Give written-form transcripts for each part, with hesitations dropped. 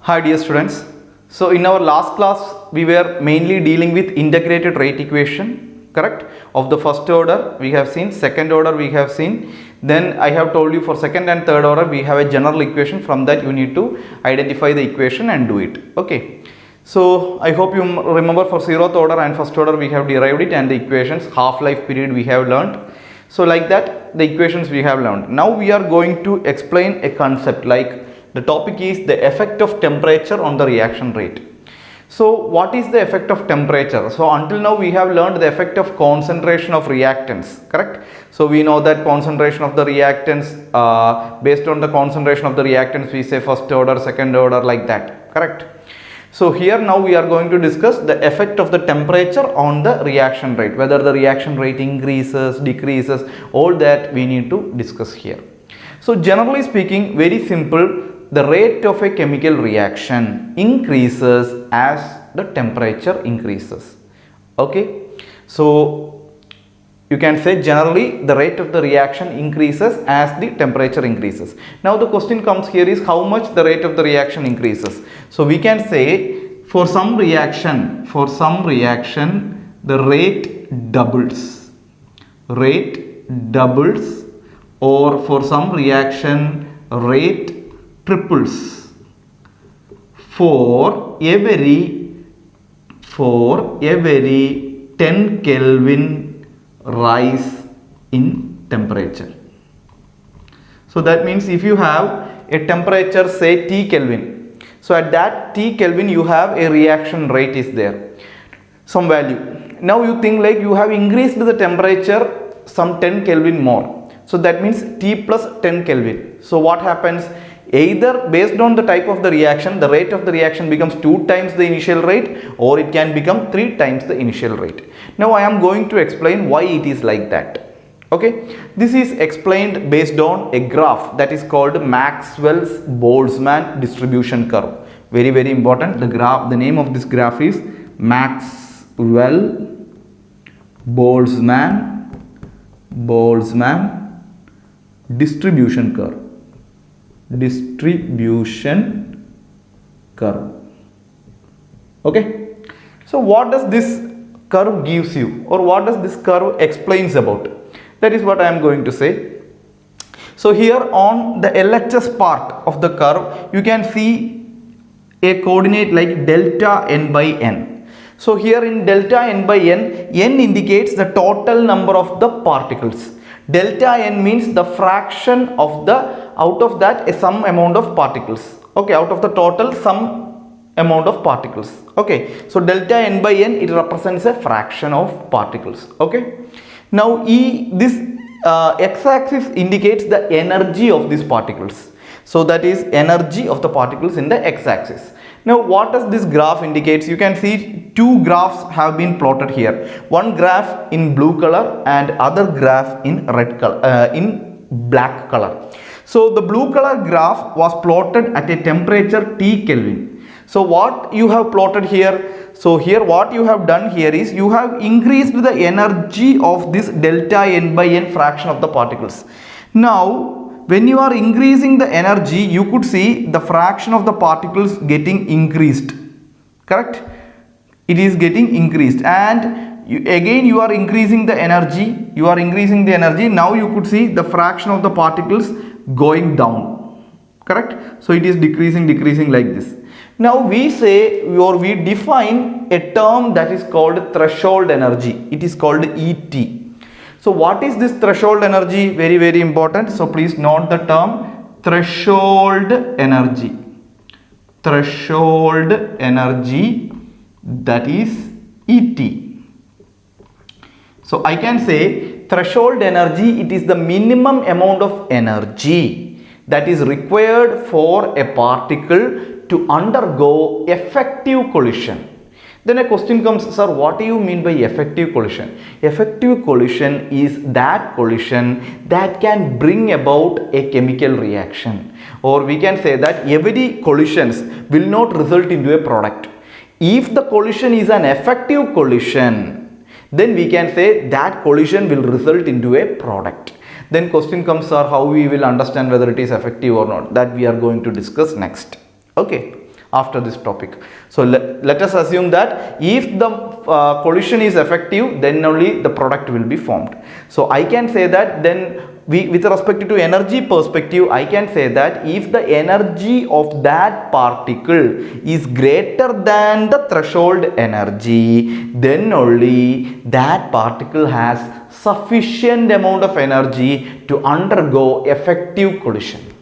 Hi dear students. So in our last class we were mainly dealing with integrated rate equation, correct? Of the first order we have seen, second order we have seen, then I have told you for second and third order we have a general equation. From that you need to identify the equation and do it. Okay. So I hope you remember for zeroth order and first order we have derived it, and the equations, half-life period we have learned. So like that the equations we have learned. Now we are going to explain a concept, like the topic is the effect of temperature on the reaction rate. So what is the effect of temperature? So until now we have learned the effect of concentration of reactants, correct? So we know that concentration of the reactants, based on the concentration of the reactants we say first order, second order, like that, correct? So here now we are going to discuss the effect of the temperature on the reaction rate, whether the reaction rate increases, decreases, all that we need to discuss here. So generally speaking, very simple, the rate of a chemical reaction increases as the temperature increases. Okay, so you can say generally the rate of the reaction increases as the temperature increases. Now the question comes here is how much the rate of the reaction increases. So we can say for some reaction the rate doubles, or for some reaction rate triples for every 10 Kelvin rise in temperature. So that means if you have a temperature say T Kelvin, so at that T Kelvin you have a reaction rate is there, some value. Now you think like you have increased the temperature some 10 Kelvin more, so that means T plus 10 Kelvin. So what happens? Either based on the type of the reaction, the rate of the reaction becomes 2 times the initial rate, or it can become 3 times the initial rate. Now I am going to explain why it is like that. Okay, this is explained based on a graph that is called Maxwell's Boltzmann distribution curve. Very important. The name of this graph is Maxwell Boltzmann distribution curve. Okay, so what does this curve gives you, or what does this curve explains about? That is what I am going to say. So here on the LHS part of the curve you can see a coordinate like delta n by n. So here in delta n by n, n indicates the total number of the particles. Delta n means the fraction of the, out of that some amount of particles. Okay, out of the total some amount of particles. Okay, so delta n by n, it represents a fraction of particles. Okay, now this x-axis indicates the energy of these particles. So that is energy of the particles in the x-axis. Now what does this graph indicates? You can see two graphs have been plotted here. One graph in blue color and other graph in red color, in black color. So the blue color graph was plotted at a temperature T Kelvin. So what you have plotted here? So here what you have done here is you have increased the energy of this delta n by n fraction of the particles. Now when you are increasing the energy, you could see the fraction of the particles getting increased, correct? It is getting increased, and again you are increasing the energy, now you could see the fraction of the particles going down, correct? So it is decreasing like this. Now we say, or we define a term that is called threshold energy. It is called ET. So what is this threshold energy? Very important. So please note the term threshold energy. Threshold energy, that is ET. So I can say threshold energy, it is the minimum amount of energy that is required for a particle to undergo effective collision. Then a question comes, sir, what do you mean by effective collision? Effective collision is that collision that can bring about a chemical reaction, or we can say that every collisions will not result into a product. If the collision is an effective collision, then we can say that collision will result into a product. Then question comes, sir, how we will understand whether it is effective or not? That we are going to discuss next. Okay, after this topic. So let us assume that if the collision is effective, then only the product will be formed. So I can say that then with respect to energy perspective, I can say that if the energy of that particle is greater than the threshold energy, then only that particle has sufficient amount of energy to undergo effective collision.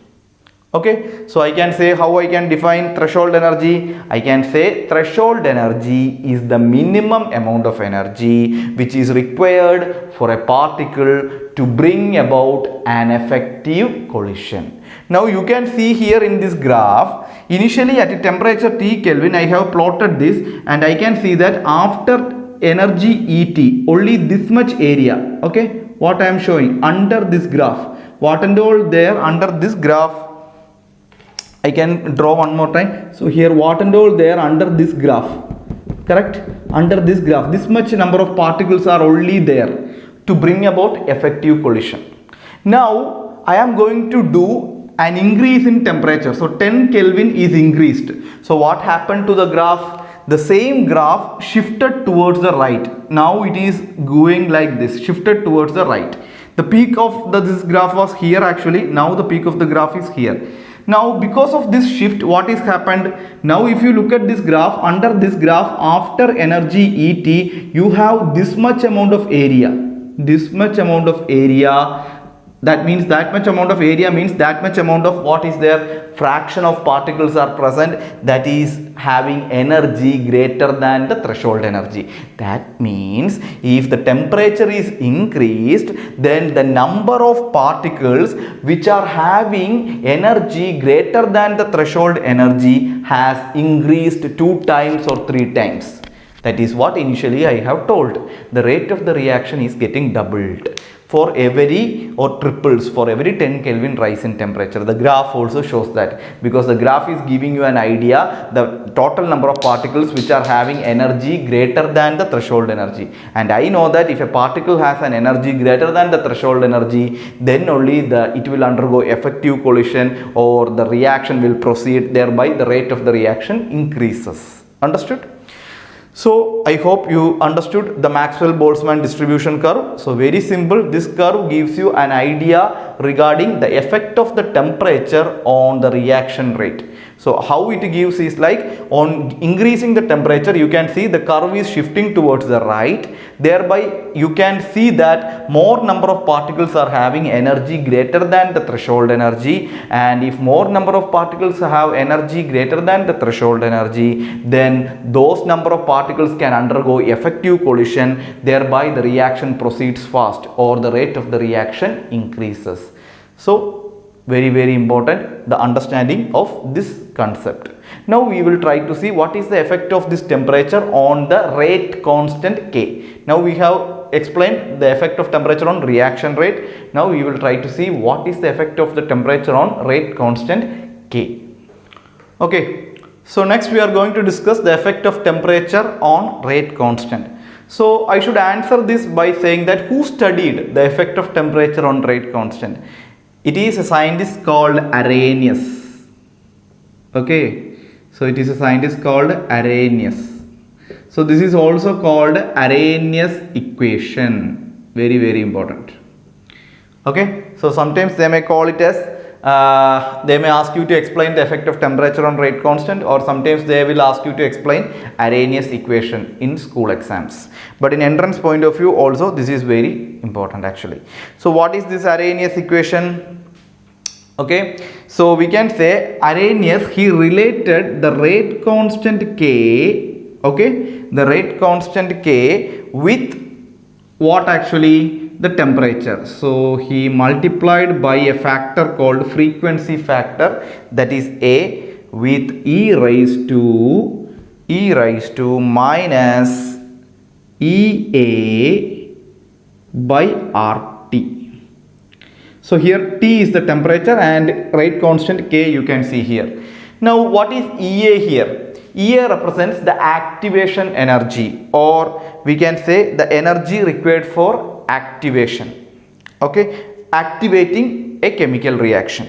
Okay, so I can say how I can define threshold energy. I can say threshold energy is the minimum amount of energy which is required for a particle to bring about an effective collision. Now you can see here in this graph, initially at a temperature T Kelvin, I have plotted this, and I can see that after energy ET, only this much area, okay, what I am showing under this graph, what and all there under this graph, I can draw one more time. So here what and all there under this graph, correct, under this graph, this much number of particles are only there to bring about effective collision. Now I am going to do an increase in temperature. So 10 Kelvin is increased. So what happened to the graph? The same graph shifted towards the right. Now it is going like this, shifted towards the right. The peak of this graph was here actually. Now the peak of the graph is here. Now because of this shift, what is happened? Now if you look at this graph, under this graph after energy ET, you have this much amount of area. This much amount of area. That means that much amount of area means that much amount of what is there? Fraction of particles are present that is having energy greater than the threshold energy. That means if the temperature is increased, then the number of particles which are having energy greater than the threshold energy has increased 2 times or 3 times. That is what initially I have told. The rate of the reaction is getting doubled for every or triples for every 10 Kelvin rise in temperature. The graph also shows that, because the graph is giving you an idea the total number of particles which are having energy greater than the threshold energy. And I know that if a particle has an energy greater than the threshold energy, then only it will undergo effective collision or the reaction will proceed, thereby the rate of the reaction increases. Understood? So I hope you understood the Maxwell-Boltzmann distribution curve. So very simple, this curve gives you an idea regarding the effect of the temperature on the reaction rate. So how it gives is like on increasing the temperature, you can see the curve is shifting towards the right. Thereby you can see that more number of particles are having energy greater than the threshold energy, and if more number of particles have energy greater than the threshold energy, then those number of particles can undergo effective collision, thereby the reaction proceeds fast or the rate of the reaction increases. So very important, the understanding of this concept. Now we will try to see what is the effect of this temperature on the rate constant K. Now we have explained the effect of temperature on reaction rate. Now we will try to see what is the effect of the temperature on rate constant K. Okay, so next we are going to discuss the effect of temperature on rate constant. So I should answer this by saying that who studied the effect of temperature on rate constant? It is a scientist called Arrhenius. Okay, so it is a scientist called Arrhenius. So this is also called Arrhenius equation. Very important. Okay, so sometimes they may call it as they may ask you to explain the effect of temperature on rate constant, or sometimes they will ask you to explain Arrhenius equation in school exams. But in entrance point of view also this is very important actually. So what is this Arrhenius equation? Okay, so we can say Arrhenius, he related the rate constant K, okay, the rate constant K with what actually? The temperature. So he multiplied by a factor called frequency factor, that is A, with e raised to minus EA by RT. So here T is the temperature and rate constant K you can see here. Now what is EA here? EA represents the activation energy, or we can say the energy required for activation, okay, activating a chemical reaction.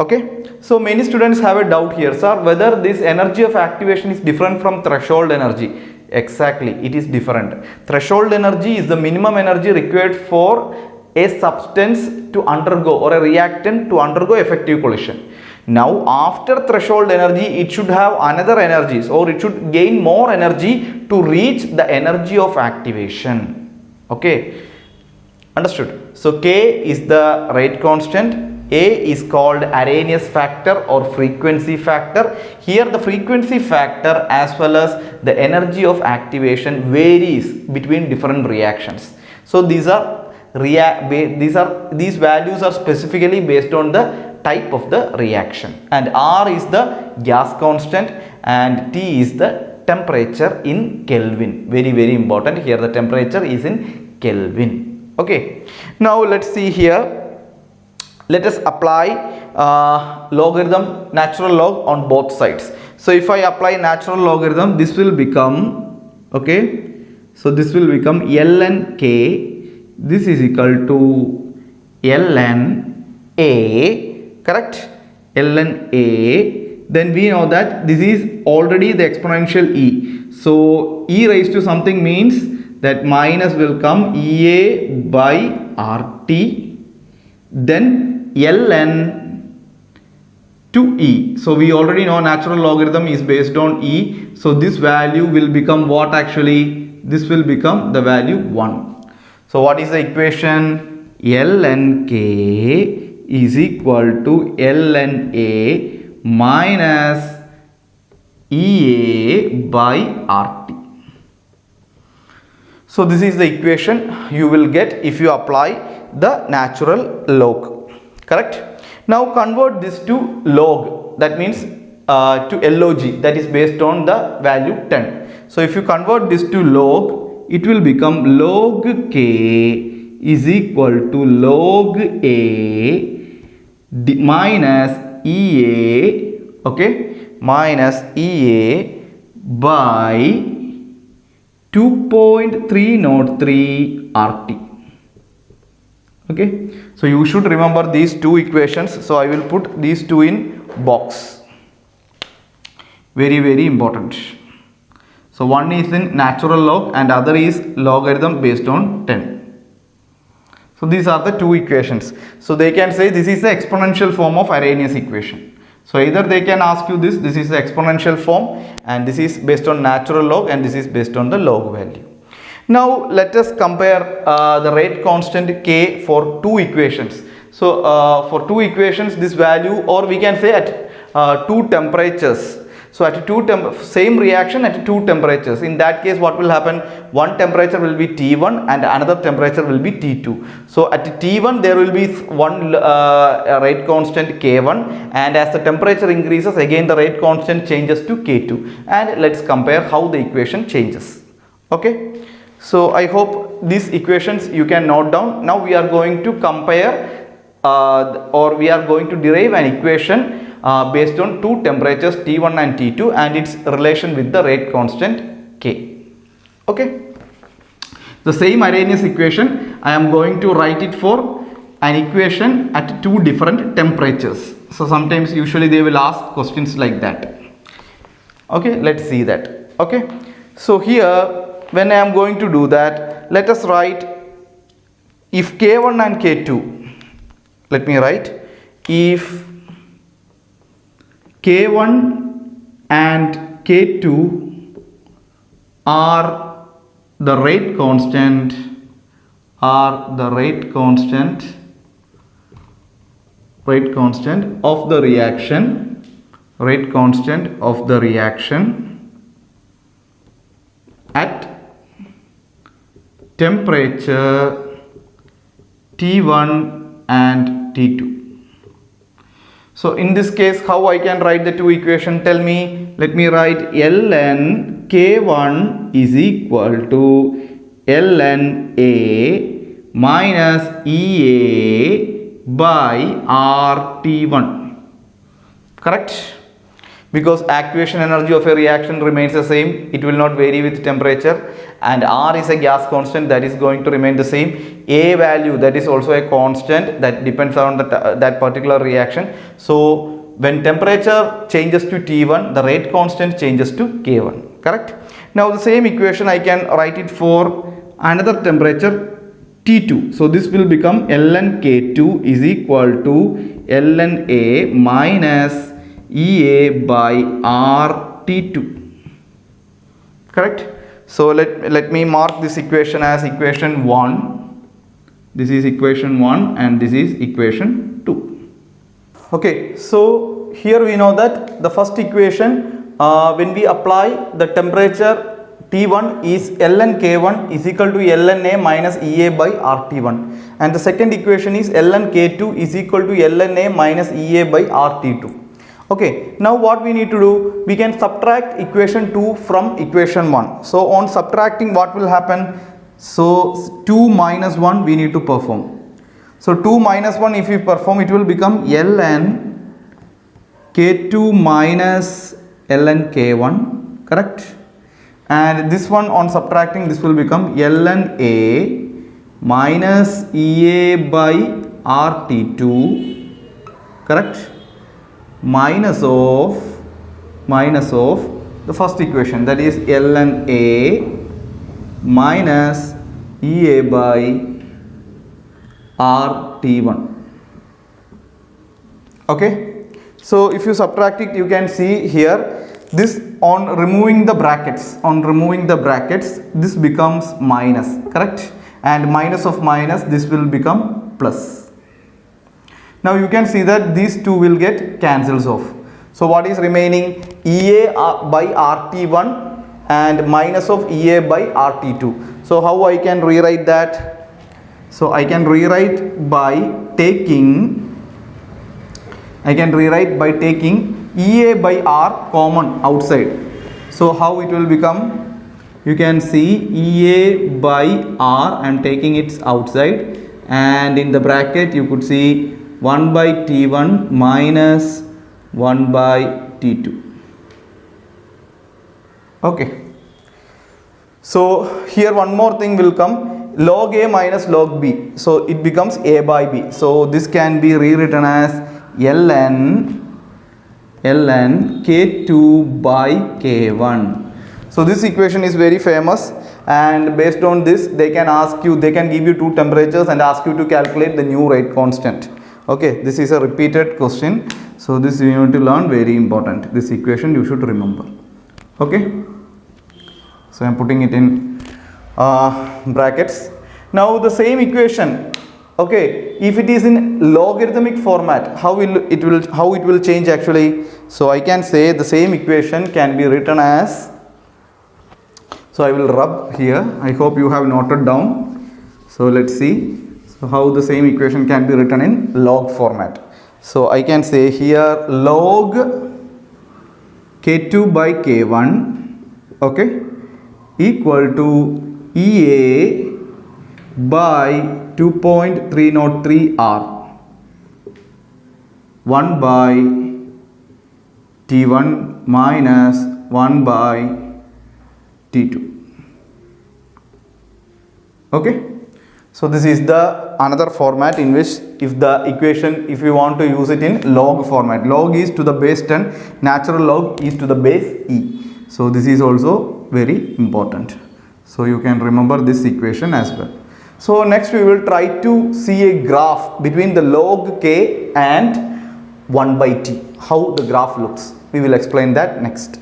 Okay, so many students have a doubt here, sir, whether this energy of activation is different from threshold energy. Exactly, it is different. Threshold energy is the minimum energy required for a substance to undergo, or a reactant to undergo effective collision. Now after threshold energy, it should have another energies, or it should gain more energy to reach the energy of activation. Okay, understood? So K is the rate constant. A is called Arrhenius factor or frequency factor. Here the frequency factor as well as the energy of activation varies between different reactions. So these values are specifically based on the type of the reaction, and R is the gas constant and T is the temperature in Kelvin. Very important, here the temperature is in Kelvin. Okay, now let's see here. Let us apply logarithm, natural log on both sides. So if I apply natural logarithm, this will become, okay, so this will become ln k, this is equal to ln a, correct, ln a. Then we know that this is already the exponential e, so e raised to something means that minus will come ea by rt, then ln to e. So we already know natural logarithm is based on e, so this value will become what actually? This will become the value 1. So what is the equation? ln k is equal to ln a minus ea by rt. So this is the equation you will get if you apply the natural log. Correct? Now convert this to log, that means to log, that is based on the value 10. So if you convert this to log, it will become log k is equal to log a minus ea, okay, minus ea by 2.303 rt. Okay, so you should remember these two equations, so I will put these two in box. Very important. So one is in natural log and other is logarithm based on 10. So these are the two equations. So they can say this is the exponential form of Arrhenius equation. So either they can ask you this is the exponential form and this is based on natural log and this is based on the log value. Now let us compare the rate constant k for two equations. So for two equations, this value, or we can say at two temperatures. So at same reaction at two temperatures. In that case, what will happen? One temperature will be T1 and another temperature will be T2. So at T1 there will be one rate constant K1, and as the temperature increases, again the rate constant changes to K2. And let's compare how the equation changes. Okay. So I hope these equations you can note down. Now we are going to compare or we are going to derive an equation based on two temperatures T1 and T2 and its relation with the rate constant K. Okay. The same Arrhenius equation I am going to write it for an equation at two different temperatures. So sometimes usually they will ask questions like that. Okay, let's see that. Okay. So here when I am going to do that, let us write if K1 and K2, let me write if K1 and K2 are the rate constant of the reaction at temperature T1 and T2. So in this case, how I can write the two equation? Tell me. Let me write ln K1 is equal to ln A minus EA by RT1. Correct? because activation energy of a reaction remains the same, it will not vary with temperature, and R is a gas constant that is going to remain the same. A value, that is also a constant that depends on that particular reaction. So when temperature changes to T1, the rate constant changes to K1, correct? Now the same equation I can write it for another temperature T2. So this will become ln K2 is equal to ln A minus EA by RT2, correct? So let me mark this equation as equation 1. This is equation 1 and this is equation 2. Okay, so here we know that the first equation, when we apply the temperature T1 is ln K1 is equal to ln A minus EA by RT1, and the second equation is ln K2 is equal to ln A minus EA by RT2. Okay, now what we need to do, we can subtract equation 2 from equation 1. So on subtracting, what will happen? So 2 minus 1 we need to perform. So 2 minus 1 if we perform, it will become ln K2 minus ln K1, correct? And this one on subtracting, this will become ln A minus EA by RT2, correct? Minus of the first equation, that is ln A minus EA by RT1. Okay, so if you subtract it, you can see here this on removing the brackets, this becomes minus, correct? And minus of minus, this will become plus. Now you can see that these two will get cancels off. So what is remaining? EA by RT1 and minus of EA by RT2. So how I can rewrite that? So I can rewrite by taking EA by R common outside. So how it will become? You can see EA by R, I am taking it outside, and in the bracket you could see 1 by T1 minus 1 by T2. Okay. So here one more thing will come, log A minus log B. So it becomes A by B. So this can be rewritten as ln K2 by K1. So this equation is very famous, and based on this they can give you two temperatures and ask you to calculate the new rate constant. Okay, this is a repeated question, so this you need to learn, very important. This equation you should remember. Okay, so I am putting it in brackets. Now the same equation, okay, if it is in logarithmic format, how it will change actually? So I can say the same equation can be written as, so I will rub here, I hope you have noted down. So let's see. So how the same equation can be written in log format. So I can say here log K2 by K1, okay, equal to EA by 2.303 R, 1 by T1 minus 1 by T2. Okay. So this is the another format in which if we want to use it in log format, log is to the base 10, natural log is to the base e. So this is also very important. So you can remember this equation as well. So next we will try to see a graph between the log k and 1 by t, how the graph looks. We will explain that next.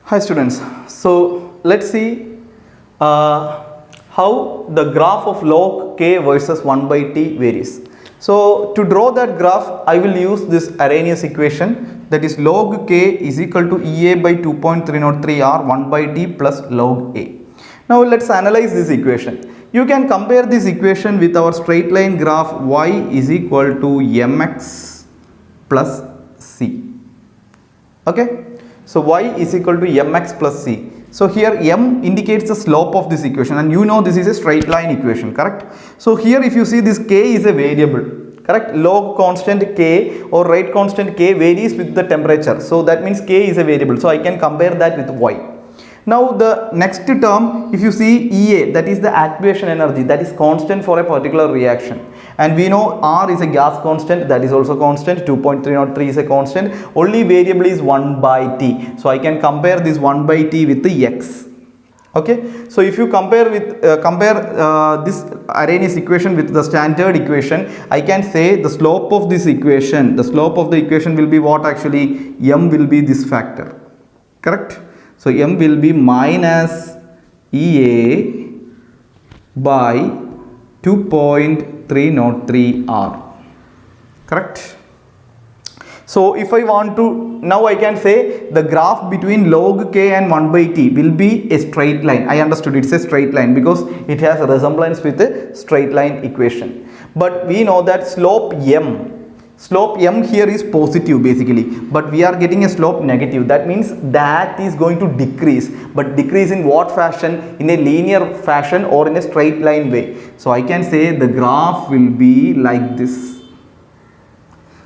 Hi students, so let's see how the graph of log k versus 1 by t varies. So to draw that graph, I will use this Arrhenius equation, that is log k is equal to EA by 2.303 R 1 by t plus log A. Now let's analyze this equation. You can compare this equation with our straight line graph y is equal to mx plus c. Okay, so y is equal to mx plus c. So here m indicates the slope of this equation, and you know this is a straight line equation, correct? So here if you see, this k is a variable, correct? Log constant k or rate constant k varies with the temperature, so that means k is a variable, so I can compare that with y. Now the next term, if you see EA, that is the activation energy, that is constant for a particular reaction, and we know R is a gas constant, that is also constant, 2.303 is a constant, only variable is 1 by T, so I can compare this 1 by T with the X. Okay, so if you compare with this Arrhenius equation with the standard equation, I can say the slope of this equation, the slope of the equation will be what actually? M will be this factor, correct? So M will be minus EA by 2.303 R, correct? So if I want to, now I can say the graph between log k and 1 by t will be a straight line. I understood it's a straight line because it has a resemblance with a straight line equation. But we know that slope m here is positive basically, but we are getting a slope negative. That means that is going to decrease, but decrease in what fashion? In a linear fashion or in a straight line way. So I can say the graph will be like this.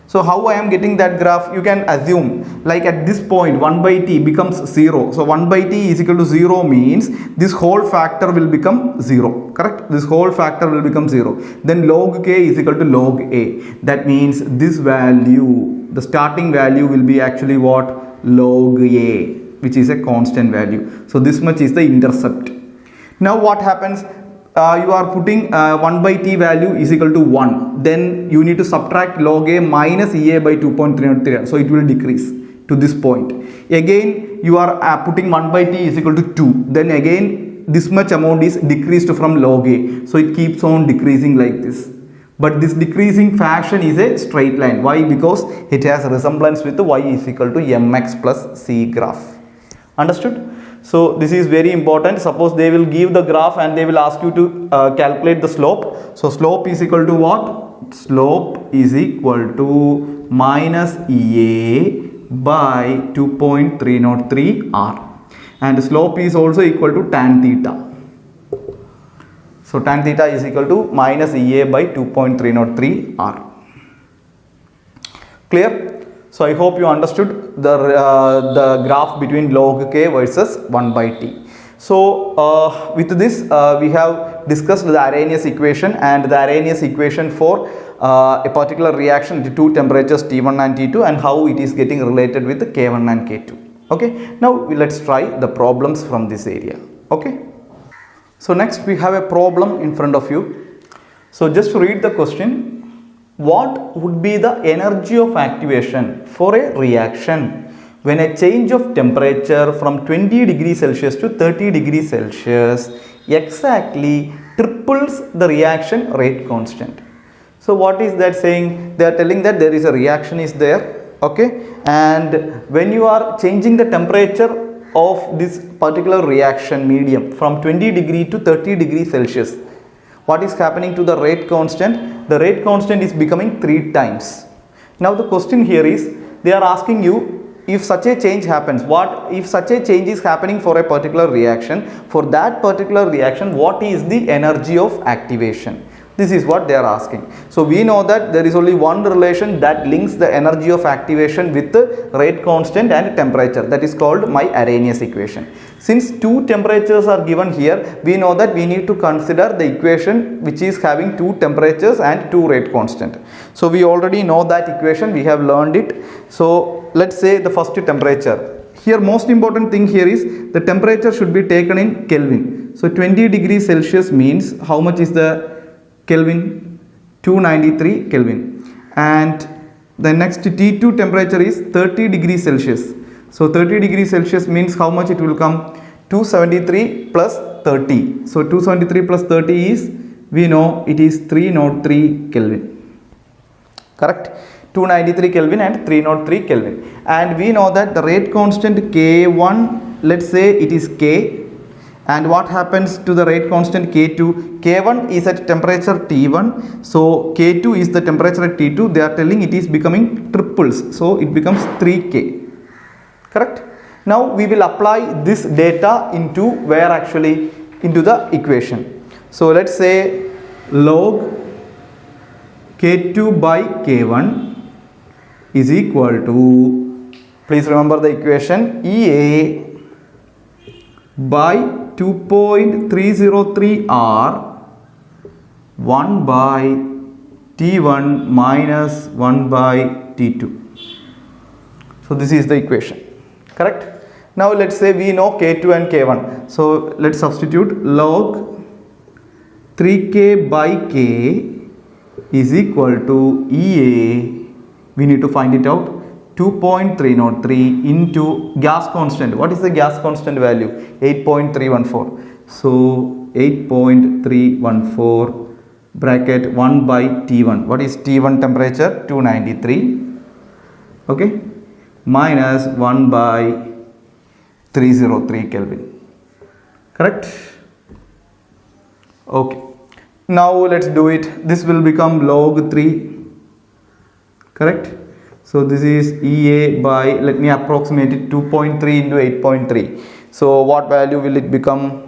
So how I am getting that graph? You can assume like at this point 1 by t becomes 0. So 1 by t is equal to 0 means this whole factor will become 0. Correct? This whole factor will become 0. Then log k is equal to log a. That means this value, the starting value will be actually what? Log a, which is a constant value. So this much is the intercept. Now what happens? You are putting 1 by t value is equal to 1, then you need to subtract log a minus EA by 2.303, so it will decrease to this point. Again you are putting 1 by t is equal to 2, then again this much amount is decreased from log a, so it keeps on decreasing like this. But this decreasing fashion is a straight line. Why? Because it has a resemblance with the y is equal to mx plus c graph. Understood? So this is very important. Suppose they will give the graph and they will ask you to calculate the slope. So slope is equal to what? Slope is equal to minus EA by 2.303 R, and slope is also equal to tan theta. So tan theta is equal to minus EA by 2.303 R. Clear? So I hope you understood the graph between log k versus 1 by t. So with this we have discussed the Arrhenius equation and the Arrhenius equation for a particular reaction at two temperatures T1 and T2 and how it is getting related with the K1 and K2. Okay, now let's try the problems from this area. Okay, so next we have a problem in front of you. So just read the question. What would be the energy of activation for a reaction when a change of temperature from 20 degrees Celsius to 30 degrees Celsius exactly triples the reaction rate constant? So what is that saying? They are telling that there is a reaction is there, okay, and when you are changing the temperature of this particular reaction medium from 20 degree to 30 degrees Celsius, what is happening to the rate constant? The rate constant is becoming 3 times. Now the question here is, they are asking you, if such a change happens, what if such a change is happening for a particular reaction, for that particular reaction what is the energy of activation? This is what they are asking. So we know that there is only one relation that links the energy of activation with the rate constant and temperature, that is called my Arrhenius equation. Since two temperatures are given here, we know that we need to consider the equation which is having two temperatures and two rate constant. So we already know that equation, we have learned it. So let's say the first temperature. Here most important thing here is the temperature should be taken in Kelvin. So 20 degrees Celsius means how much is the Kelvin? 293 Kelvin. And the next T2 temperature is 30 degrees Celsius. So 30 degrees Celsius means how much it will come? 273 plus 30. So 273 plus 30 is, we know it is 303 Kelvin. Correct? 293 Kelvin and 303 Kelvin. And we know that the rate constant K1, let's say it is K. And what happens to the rate constant K2? K1 is at temperature T1. So K2 is the temperature at T2. They are telling it is becoming triples. So it becomes 3K. Correct? Now we will apply this data into where actually? Into the equation. So let's say log K2 by K1 is equal to, please remember the equation, EA by 2.303 R 1 by T1 minus 1 by T2. So this is the equation, correct? Now let's say we know K2 and K1. So let's substitute log 3K by K is equal to EA, we need to find it out, 2.303 into gas constant. What is the gas constant value? 8.314. So 8.314 bracket 1 by T1. What is T1 temperature? 293. Okay. Minus 1 by 303 Kelvin. Correct? Okay. Now let's do it. This will become log 3. Correct? So this is EA by, let me approximate it, 2.3 into 8.3. So what value will it become?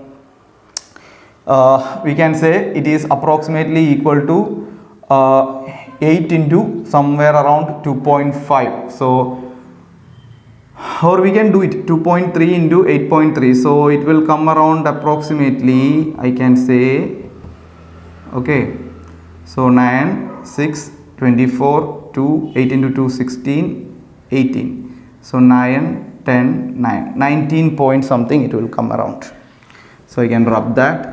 We can say it is approximately equal to 8 into somewhere around 2.5. So, or we can do it 2.3 into 8.3. So it will come around approximately, I can say, okay. So 9, 6, 24, 2, 8 into 2, 16, 18. So 9, 10, 9, 19 point something it will come around. So I can rub that.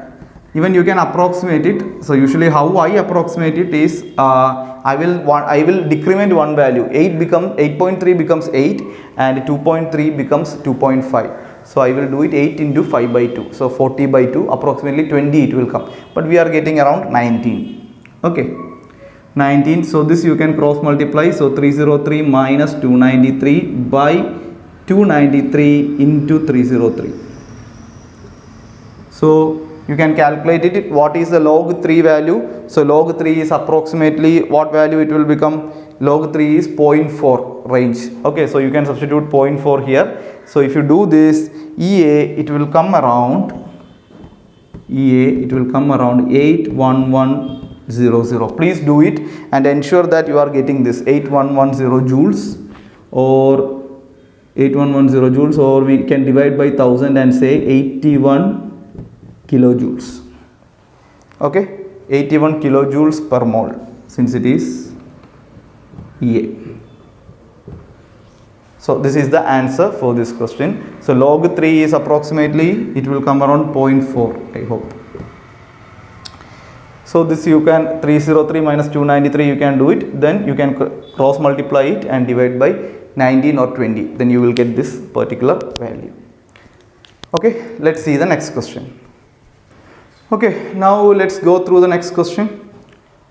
Even you can approximate it. So usually how I approximate it is I will decrement one value. 8.3 becomes 8 and 2.3 becomes 2.5. So I will do it 8 into 5 by 2. So 40 by 2, approximately 20 it will come. But we are getting around 19. Okay. 19. So this you can cross multiply. So 303 minus 293 by 293 into 303. So you can calculate it. What is the log 3 value? So log 3 is approximately what value it will become? Log 3 is 0.4 range. Okay, so you can substitute 0.4 here. So if you do this, EA it will come around 81100. Please do it and ensure that you are getting this 8110 joules or 8110 joules, or we can divide by 1000 and say 81 kilojoules. Okay, 81 kilojoules per mole since it is EA. So this is the answer for this question. So log 3 is approximately, it will come around 0.4, I hope. So this you can 303 minus 293 you can do it, then you can cross multiply it and divide by 19 or 20, then you will get this particular value. Okay, let's see the next question. Okay, now let's go through the next question.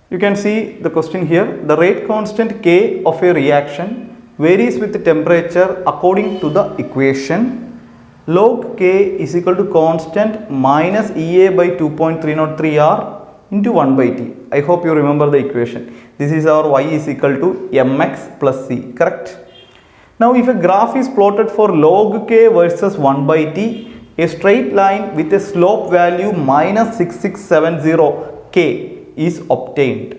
You can see the question here. The rate constant K of a reaction varies with the temperature according to the equation log K is equal to constant minus EA by 2.303 R into 1 by T. I hope you remember the equation. This is our Y is equal to mx plus C, correct? Now if a graph is plotted for log K versus 1 by T, a straight line with a slope value minus 6670 K is obtained.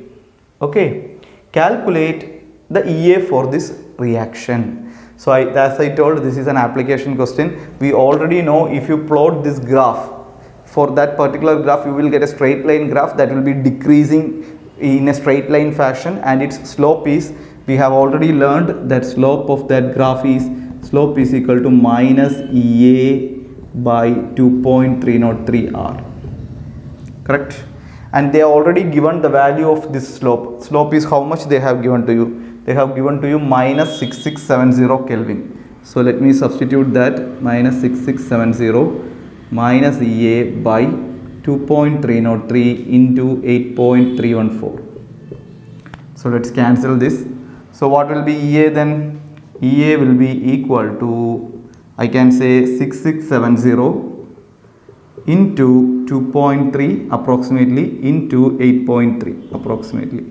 Okay, calculate the EA for this reaction. So as I told, this is an application question. We already know if you plot this graph, for that particular graph you will get a straight line graph that will be decreasing in a straight line fashion, and its slope is, we have already learned that slope of that graph is equal to minus EA by 2.303 R, correct? And they have already given the value of this slope. Slope is how much they have given to you? They have given to you minus 6670 Kelvin. So let me substitute that, minus 6670 minus EA by 2.303 into 8.314. So let's cancel this. So what will be EA then? EA will be equal to, I can say 6670 into 2.3 approximately into 8.3 approximately.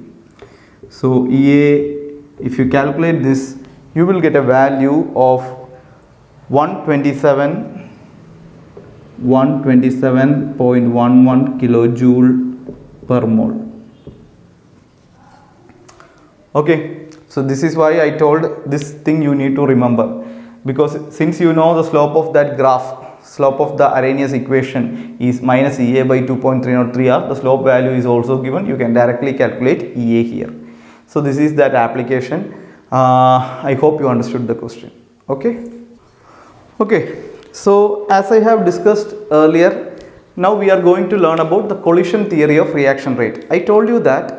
So EA, if you calculate this, you will get a value of 127.11 kilojoule per mole. Okay, so this is why I told this thing you need to remember, because since you know the slope of that graph, slope of the Arrhenius equation is minus EA by 2.303R, the slope value is also given, you can directly calculate EA here. So this is that application. I hope you understood the question. Okay, so as I have discussed earlier, now we are going to learn about the collision theory of reaction rate. I told you that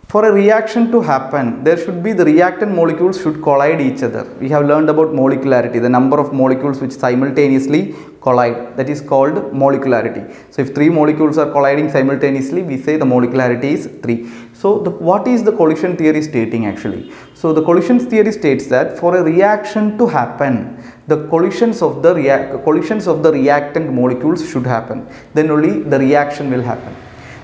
for a reaction to happen, there should be the reactant molecules should collide each other. We have learned about molecularity, the number of molecules which simultaneously collide, that is called molecularity. So if 3 molecules are colliding simultaneously, we say the molecularity is 3. So what is the collision theory stating actually? So the collision theory states that for a reaction to happen, the collisions of the reactant molecules should happen. Then only the reaction will happen.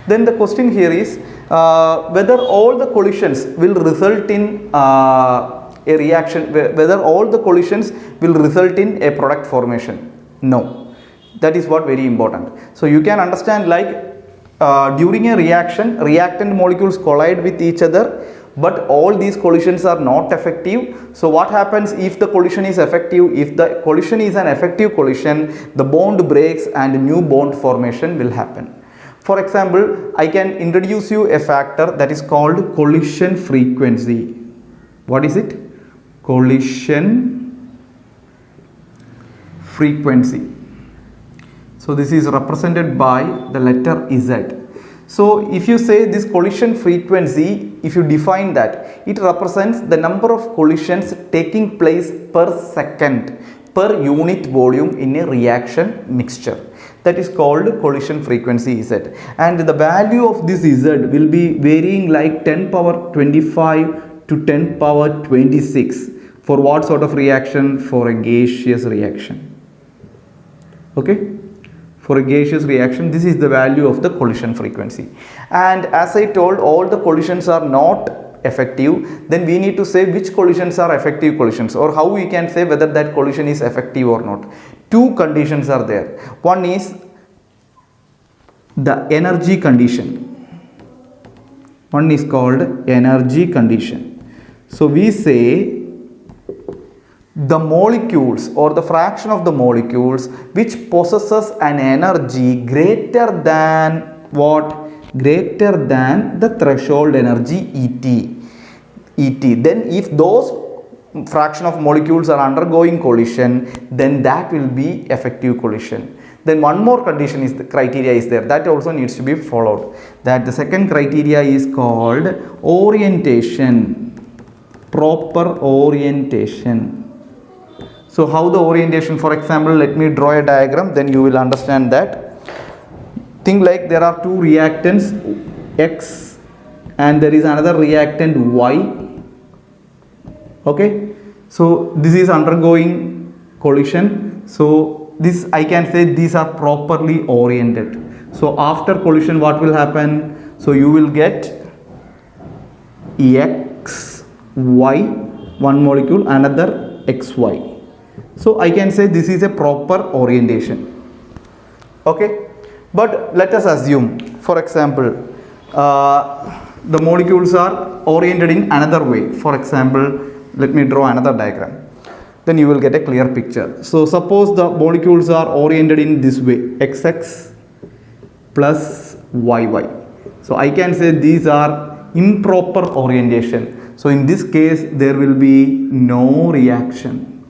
Then the question here is whether all the collisions will result in a reaction, whether all the collisions will result in a product formation. No, that is what very important. So you can understand, like during a reaction, reactant molecules collide with each other, but all these collisions are not effective. So what happens if the collision is effective? If the collision is an effective collision, the bond breaks and new bond formation will happen. For example, I can introduce you a factor that is called collision frequency. What is it? Collision frequency. So this is represented by the letter Z. So if you say this collision frequency, if you define that, it represents the number of collisions taking place per second per unit volume in a reaction mixture. That is called collision frequency Z, and the value of this Z will be varying like 10 power 25 to 10 power 26 for what sort of reaction? For a gaseous reaction. Okay, for a gaseous reaction, this is the value of the collision frequency. And as I told, all the collisions are not effective. Then we need to say which collisions are effective collisions, or how we can say whether that collision is effective or not. 2 conditions are there. One is the energy condition. One is called energy condition. So we say the molecules or the fraction of the molecules which possesses an energy greater than what? Greater than the threshold energy ET. Then if those fraction of molecules are undergoing collision, then that will be effective collision. Then one more condition is the criteria is there, that also needs to be followed. That the second criteria is called orientation, proper orientation. So how the orientation? For example, let me draw a diagram, then you will understand that. Think like there are 2 reactants X and there is another reactant Y. Okay, so this is undergoing collision. So this, I can say these are properly oriented. So after collision, what will happen? So you will get X, Y, one molecule, another XY. So I can say this is a proper orientation. Okay, but let us assume, for example, the molecules are oriented in another way. For example, let me draw another diagram, then you will get a clear picture. So suppose the molecules are oriented in this way, XX plus YY. So I can say these are improper orientation. So in this case there will be no reaction.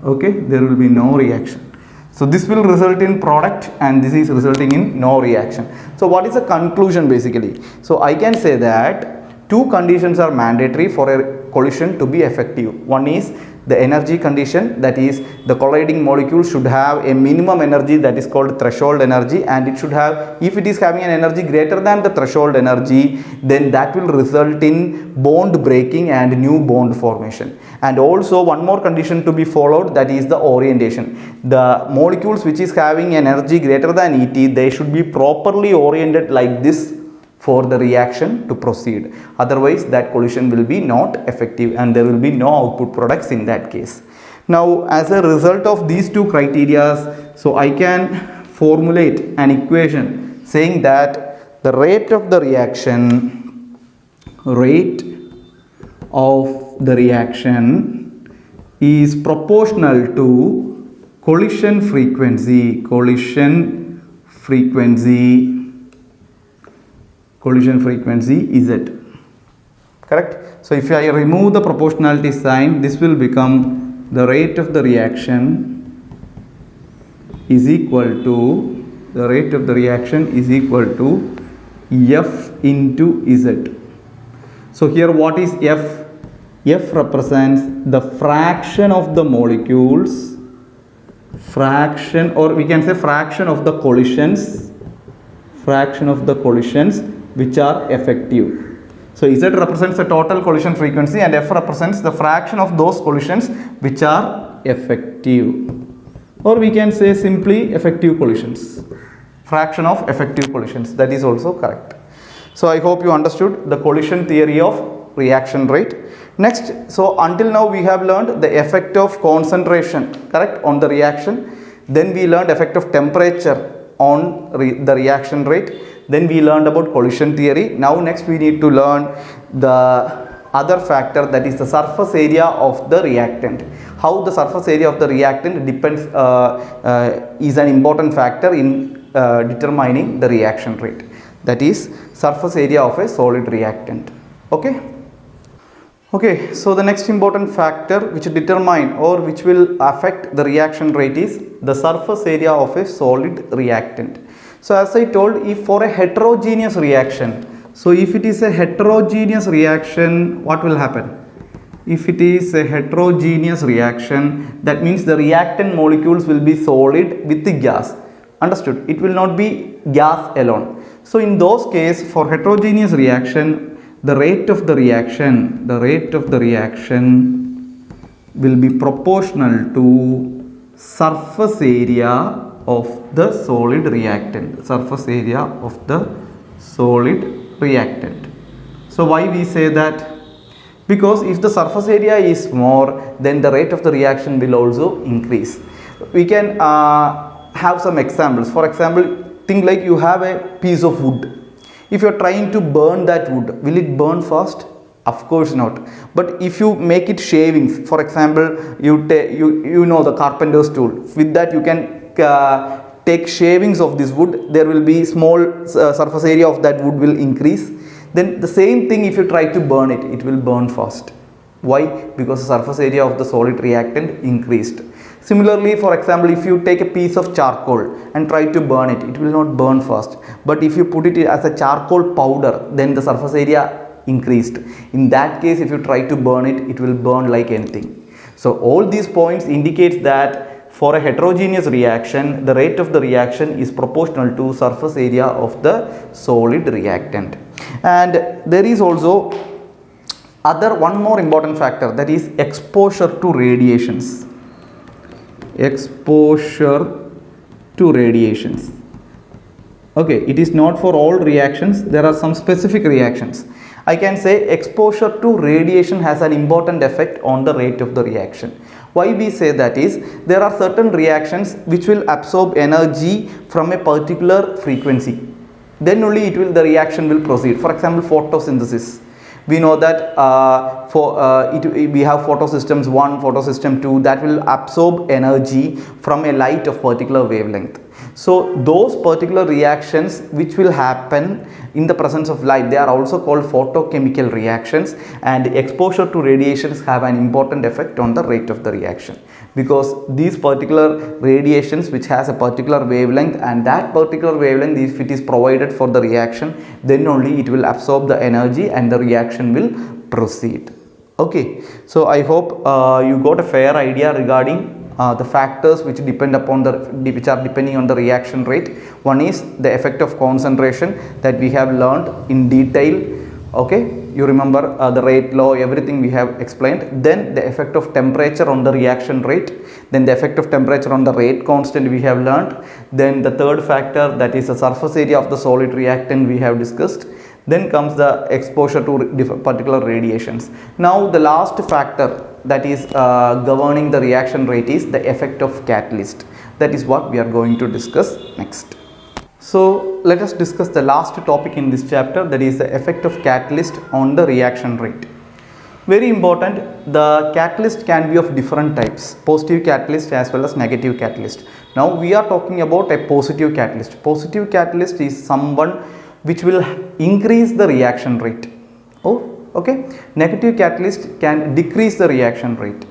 Okay, there will be no reaction. So this will result in product and this is resulting in no reaction. So what is the conclusion basically? So I can say that 2 conditions are mandatory for a collision to be effective. One is the energy condition, that is the colliding molecule should have a minimum energy that is called threshold energy, and it should have, if it is having an energy greater than the threshold energy, then that will result in bond breaking and new bond formation. And also one more condition to be followed, that is the orientation. The molecules which is having an energy greater than ET, they should be properly oriented like this for the reaction to proceed. Otherwise that collision will be not effective and there will be no output products in that case. Now as a result of these 2 criteria, so I can formulate an equation saying that the rate of the reaction of the reaction is proportional to collision frequency Z. Correct? So if I remove the proportionality sign, this will become the rate of the reaction is equal to F into Z. So here what is F? F represents the fraction of the molecules, or we can say fraction of the collisions which are effective. So Z represents the total collision frequency and F represents the fraction of those collisions which are effective. Or we can say simply effective collisions. Fraction of effective collisions. That is also correct. So I hope you understood the collision theory of reaction rate. Next, so until now we have learned the effect of concentration, correct, on the reaction. Then we learned effect of temperature on the reaction rate. Then we learned about collision theory. Now next we need to learn the other factor, that is the surface area of the reactant. How the surface area of the reactant depends is an important factor in determining the reaction rate. That is surface area of a solid reactant. Okay, so the next important factor which determine or which will affect the reaction rate is the surface area of a solid reactant. So as I told, if for a heterogeneous reaction, so if it is a heterogeneous reaction, what will happen? If it is a heterogeneous reaction, that means the reactant molecules will be solid with the gas. Understood? It will not be gas alone. So in those cases, for heterogeneous reaction, the rate of the reaction will be proportional to surface area of the solid reactant. So why we say that? Because if the surface area is more, then the rate of the reaction will also increase. We can have some examples. For example, think like you have a piece of wood. If you are trying to burn that wood, will it burn fast? Of course not. But if you make it shavings, for example, you know the carpenter's tool. With that you can take shavings of this wood. There will be small surface area of that wood will increase. Then the same thing, if you try to burn it, it will burn fast. Why? Because the surface area of the solid reactant increased. Similarly, for example, if you take a piece of charcoal and try to burn it, it will not burn fast. But if you put it as a charcoal powder, then the surface area increased. In that case, if you try to burn it, it will burn like anything. So all these points indicates that for a heterogeneous reaction, the rate of the reaction is proportional to surface area of the solid reactant. And there is also one more important factor, that is exposure to radiations. Okay, it is not for all reactions. There are some specific reactions. I can say exposure to radiation has an important effect on the rate of the reaction. Why we say that is, there are certain reactions which will absorb energy from a particular frequency. Then only the reaction will proceed. For example, photosynthesis. We know that we have photosystems 1, photosystem 2 that will absorb energy from a light of particular wavelength. So those particular reactions which will happen in the presence of light, they are also called photochemical reactions, and exposure to radiations have an important effect on the rate of the reaction, because these particular radiations which has a particular wavelength, and that particular wavelength, if it is provided for the reaction, then only it will absorb the energy and the reaction will proceed. Okay, so I hope you got a fair idea regarding the factors which depend upon which are depending on the reaction rate. One is the effect of concentration that we have learned in detail. Okay, you remember the rate law, everything we have explained. Then the effect of temperature on the reaction rate. Then the effect of temperature on the rate constant we have learned. Then the third factor, that is the surface area of the solid reactant, we have discussed. Then comes the exposure to particular radiations. Now the last factor that is governing the reaction rate is the effect of catalyst. That is what we are going to discuss next. So let us discuss the last topic in this chapter, that is the effect of catalyst on the reaction rate. Very important, the catalyst can be of different types, positive catalyst as well as negative catalyst. Now we are talking about a positive catalyst. Positive catalyst is someone which will increase the reaction rate. Oh, okay. Negative catalyst can decrease the reaction rate.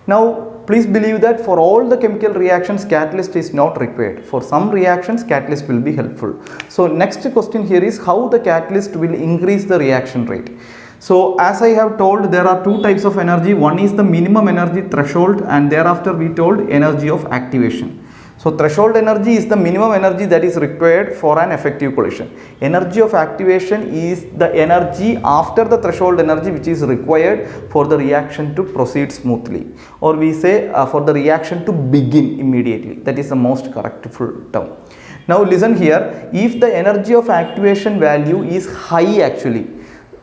Now please believe that for all the chemical reactions catalyst is not required. For some reactions catalyst will be helpful. So next question here is how the catalyst will increase the reaction rate. So as I have told, there are two types of energy. One is the minimum energy threshold, and thereafter we told energy of activation. So threshold energy is the minimum energy that is required for an effective collision. Energy of activation is the energy after the threshold energy which is required for the reaction to proceed smoothly, or we say for the reaction to begin immediately. That is the most correctful term. Now listen here, if the energy of activation value is high actually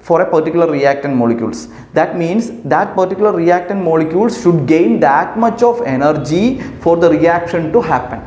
for a particular reactant molecules, that means that particular reactant molecules should gain that much of energy for the reaction to happen,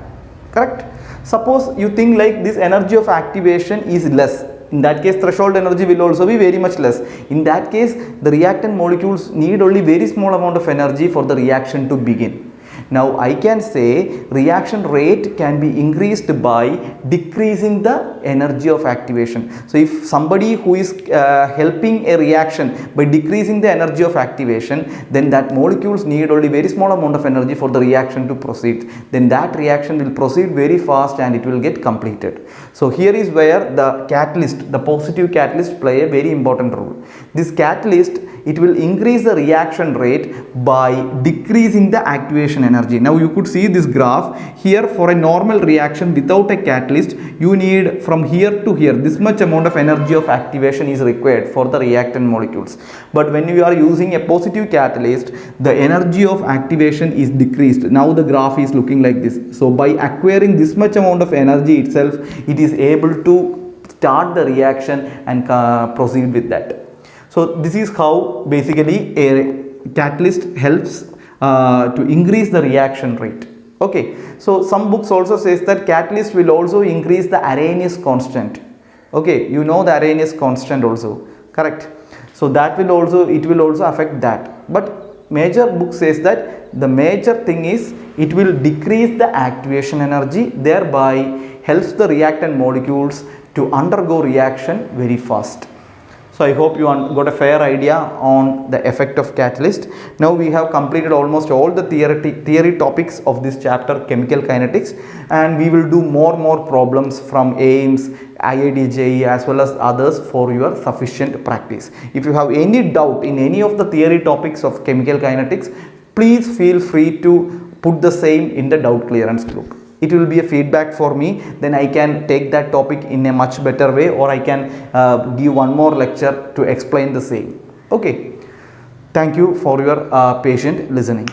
correct? Suppose you think like this energy of activation is less, in that case threshold energy will also be very much less. In that case the reactant molecules need only very small amount of energy for the reaction to begin. Now I can say reaction rate can be increased by decreasing the energy of activation. So if somebody who is helping a reaction by decreasing the energy of activation, then that molecules need only very small amount of energy for the reaction to proceed. Then that reaction will proceed very fast and it will get completed. So here is where the catalyst, the positive catalyst, play a very important role. This catalyst, it will increase the reaction rate by decreasing the activation energy. Now you could see this graph here. For a normal reaction without a catalyst, you need from here to here this much amount of energy of activation is required for the reactant molecules. But when you are using a positive catalyst, the energy of activation is decreased. Now the graph is looking like this. So by acquiring this much amount of energy itself, it is able to start the reaction and proceed with that. So this is how basically a catalyst helps to increase the reaction rate. Okay, so some books also says that catalyst will also increase the Arrhenius constant. Okay, you know the Arrhenius constant also, correct? So that will also, it will also affect that. But major book says that the major thing is it will decrease the activation energy, thereby helps the reactant molecules to undergo reaction very fast. So I hope you got a fair idea on the effect of catalyst. Now we have completed almost all the theory topics of this chapter, chemical kinetics, and we will do more problems from AIMS, IIT JEE as well as others for your sufficient practice. If you have any doubt in any of the theory topics of chemical kinetics, please feel free to put the same in the doubt clearance group. It will be a feedback for me, then I can take that topic in a much better way, or I can give one more lecture to explain the same. Okay, thank you for your patient listening.